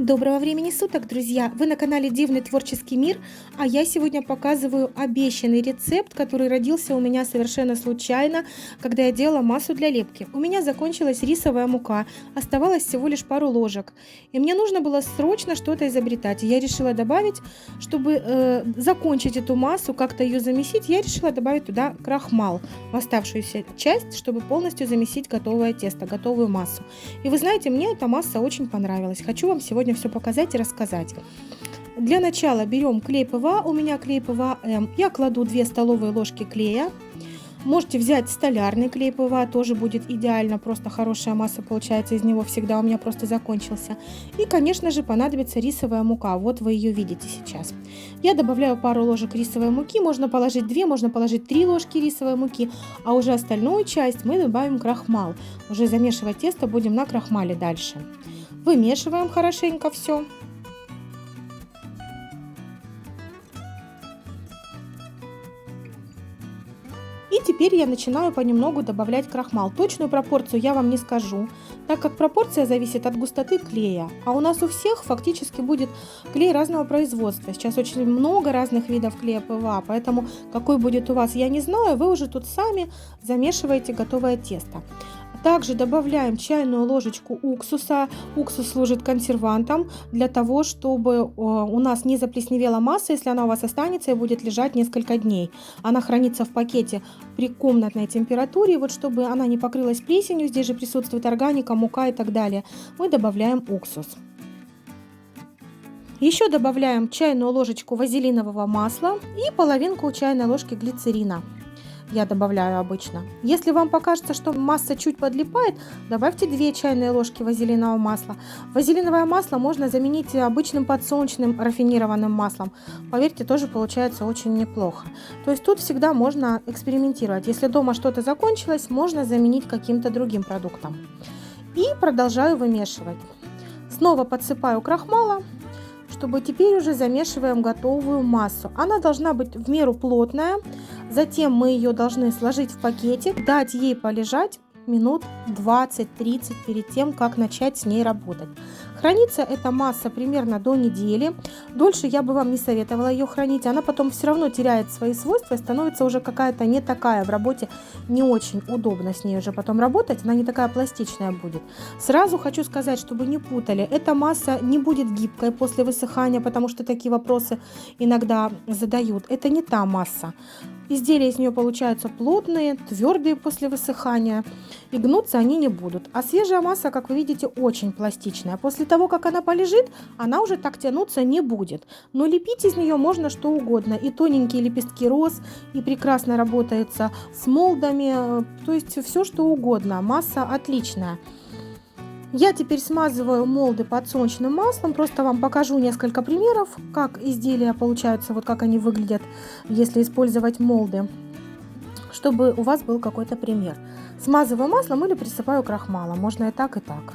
Доброго времени суток, друзья! Вы на канале Дивный творческий мир, а я сегодня показываю обещанный рецепт, который родился у меня совершенно случайно, когда я делала массу для лепки. У меня закончилась рисовая мука, оставалось всего лишь пару ложек, и мне нужно было срочно что-то изобретать. И я решила добавить, чтобы закончить эту массу, как-то ее замесить, я решила добавить туда крахмал, в оставшуюся часть, чтобы полностью замесить готовое тесто, готовую массу. И вы знаете, мне эта масса очень понравилась. Хочу вам сегодня все показать и рассказать. Для начала берем клей ПВА, у меня клей ПВА М. Я кладу 2 столовые ложки клея. Можете взять столярный клей ПВА, тоже будет идеально, просто хорошая масса получается из него всегда, у меня просто закончился. И, конечно же, понадобится рисовая мука, вот вы ее видите сейчас. Я добавляю пару ложек рисовой муки, можно положить 2, можно положить 3 ложки рисовой муки, а уже остальную часть мы добавим крахмал. Уже замешивать тесто будем на крахмале дальше. Вымешиваем хорошенько все. И теперь я начинаю понемногу добавлять крахмал. Точную пропорцию я вам не скажу, так как пропорция зависит от густоты клея. А у нас у всех фактически будет клей разного производства. Сейчас очень много разных видов клея ПВА, поэтому какой будет у вас, я не знаю. Вы уже тут сами замешиваете готовое тесто. Также добавляем чайную ложечку уксуса. Уксус служит консервантом для того, чтобы у нас не заплесневела масса, если она у вас останется и будет лежать несколько дней. Она хранится в пакете при комнатной температуре. Вот чтобы она не покрылась плесенью, здесь же присутствует органика, мука и так далее, мы добавляем уксус. Еще добавляем чайную ложечку вазелинового масла и половинку чайной ложки глицерина. Я добавляю обычно. Если вам покажется, что масса чуть подлипает, добавьте 2 чайные ложки вазелинового масла. Вазелиновое масло можно заменить обычным подсолнечным рафинированным маслом. Поверьте, тоже получается очень неплохо. То есть тут всегда можно экспериментировать. Если дома что-то закончилось, можно заменить каким-то другим продуктом. И продолжаю вымешивать. Снова подсыпаю крахмала, чтобы теперь уже замешиваем готовую массу. Она должна быть в меру плотная. Затем мы ее должны сложить в пакетик, дать ей полежать минут 20-30 перед тем, как начать с ней работать. Хранится эта масса примерно до недели. Дольше я бы вам не советовала ее хранить. Она потом все равно теряет свои свойства и становится уже какая-то не такая. В работе не очень удобно с ней уже потом работать. Она не такая пластичная будет. Сразу хочу сказать, чтобы не путали. Эта масса не будет гибкой после высыхания, потому что такие вопросы иногда задают. Это не та масса. Изделия из нее получаются плотные, твердые после высыхания, и гнуться они не будут. А свежая масса, как вы видите, очень пластичная. После того, как она полежит, она уже так тянуться не будет. Но лепить из нее можно что угодно. И тоненькие лепестки роз, и прекрасно работается с молдами, то есть все что угодно. Масса отличная. Я теперь смазываю молды подсолнечным маслом, просто вам покажу несколько примеров, как изделия получаются, вот как они выглядят, если использовать молды, чтобы у вас был какой-то пример. Смазываю маслом или присыпаю крахмалом, можно и так, и так.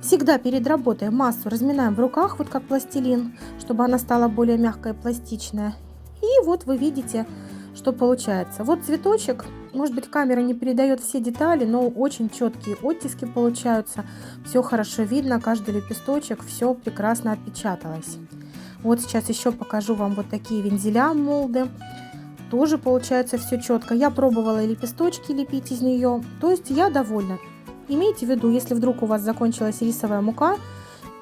Всегда перед работой массу разминаем в руках, вот как пластилин, чтобы она стала более мягкая и пластичная. И вот вы видите, что получается. Вот цветочек. Может быть, камера не передает все детали, но очень четкие оттиски получаются. Все хорошо видно, каждый лепесточек, все прекрасно отпечаталось. Вот сейчас еще покажу вам вот такие вензеля молды. Тоже получается все четко. Я пробовала и лепесточки лепить из нее. То есть я довольна. Имейте в виду, если вдруг у вас закончилась рисовая мука,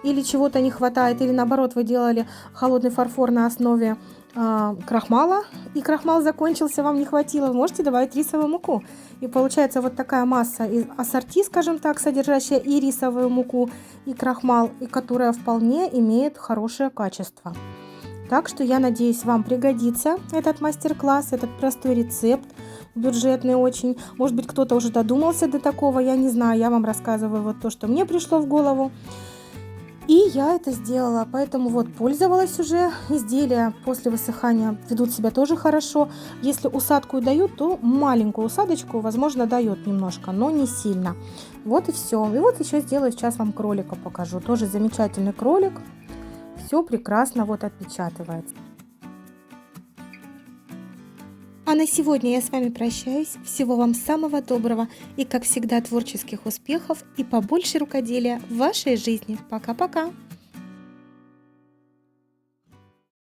или чего-то не хватает, или наоборот вы делали холодный фарфор на основе крахмала, и крахмал закончился, вам не хватило, можете добавить рисовую муку. И получается вот такая масса из ассорти, скажем так, содержащая и рисовую муку, и крахмал, и которая вполне имеет хорошее качество. Так что я надеюсь, вам пригодится этот мастер-класс, этот простой рецепт, бюджетный очень. Может быть, кто-то уже додумался до такого, я не знаю, я вам рассказываю вот то, что мне пришло в голову. И я это сделала, поэтому вот пользовалась уже. Изделия после высыхания ведут себя тоже хорошо. Если усадку дают, то маленькую усадочку, возможно, дает немножко, но не сильно. Вот и все. И вот еще сделаю, сейчас вам кролика покажу. Тоже замечательный кролик. Все прекрасно вот отпечатывается. А на сегодня я с вами прощаюсь. Всего вам самого доброго и, как всегда, творческих успехов и побольше рукоделия в вашей жизни. Пока-пока!